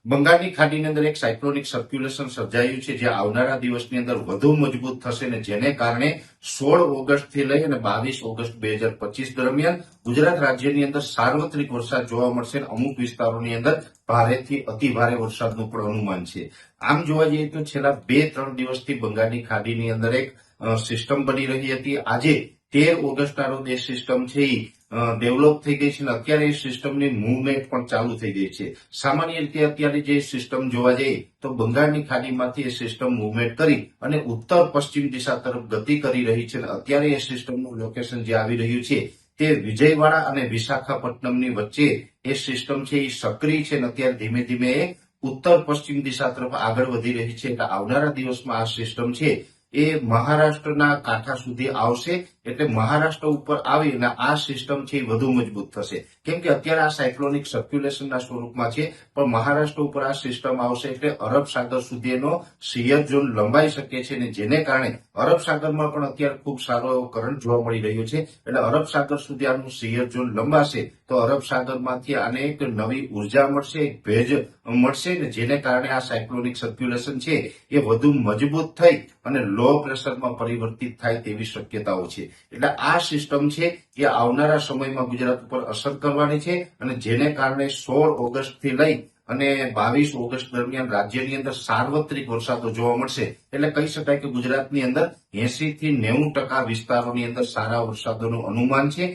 બંગાળની ખાડીની અંદર એક સાયક્લોનિક સર્ક્યુલેશન સર્જાયું છે, જે આવનારા દિવસની અંદર વધુ મજબૂત થશે અને જેને કારણે 16 ઓગસ્ટથી લઈ અને 22 ઓગસ્ટ 2025 દરમિયાન ગુજરાત રાજ્યની અંદર સાર્વત્રિક વરસાદ જોવા મળશે અને અમુક વિસ્તારોની અંદર ભારેથી અતિભારે વરસાદનું પણ અનુમાન છે. આમ જોવા જઈએ તો છેલ્લા 2-3 દિવસથી બંગાળની ખાડીની અંદર એક સિસ્ટમ બની રહી હતી. આજે 13 ઓગસ્ટના રોજ એ સિસ્ટમ છે એ ડેવલપ થઈ ગઈ છે અને અત્યારે એ સિસ્ટમની મૂવમેન્ટ પણ ચાલુ થઈ ગઈ છે. સામાન્ય રીતે અત્યારે જે સિસ્ટમ જોવા જઈએ તો બંગાળની ખાડીમાંથી એ સિસ્ટમ મૂવમેન્ટ કરી અને ઉત્તર પશ્ચિમ દિશા તરફ ગતિ કરી રહી છે અને અત્યારે એ સિસ્ટમનું લોકેશન જે આવી રહ્યું છે તે વિજયવાડા અને વિશાખાપટ્ટનમની વચ્ચે એ સિસ્ટમ છે એ સક્રિય છે અને અત્યારે ધીમે ધીમે ઉત્તર પશ્ચિમ દિશા તરફ આગળ વધી રહી છે. એટલે આવનારા દિવસમાં આ સિસ્ટમ છે એ મહારાષ્ટ્રના કાંઠા સુધી આવશે. એટલે મહારાષ્ટ્ર ઉપર આવી અને આ સિસ્ટમ છે એ વધુ મજબૂત થશે, કેમ કે અત્યારે આ સાયક્લોનિક સર્ક્યુલેશનના સ્વરૂપમાં છે, પણ મહારાષ્ટ્ર ઉપર આ સિસ્ટમ આવશે એટલે અરબ સાગર સુધી એનો શિયર ઝોન લંબાઈ શકે છે અને જેને કારણે અરબ સાગરમાં પણ અત્યારે ખૂબ સારો એવો કરંટ જોવા મળી રહ્યો છે. એટલે અરબ સાગર સુધી આનું શિયર ઝોન લંબાશે તો અરબ સાગરમાંથી આને એક નવી ઉર્જા મળશે, એક ભેજ મળશે ને જેને કારણે આ સાયક્લોનિક સર્ક્યુલેશન છે એ વધુ મજબૂત થઈ અને લો પ્રેશરમાં પરિવર્તિત થાય તેવી શક્યતાઓ છે. એટલે આ સિસ્ટમ છે એ આવનારા સમયમાં ગુજરાત ઉપર અસર કરવાની છે અને જેને કારણે 16 ઓગસ્ટથી લઈ અને 22 ઓગસ્ટ દરમિયાન રાજ્યની અંદર સાર્વત્રિક વરસાદો જોવા મળશે. એટલે કહી શકાય કે ગુજરાતની અંદર 80 થી 90% વિસ્તારોની અંદર સારા વરસાદોનું અનુમાન છે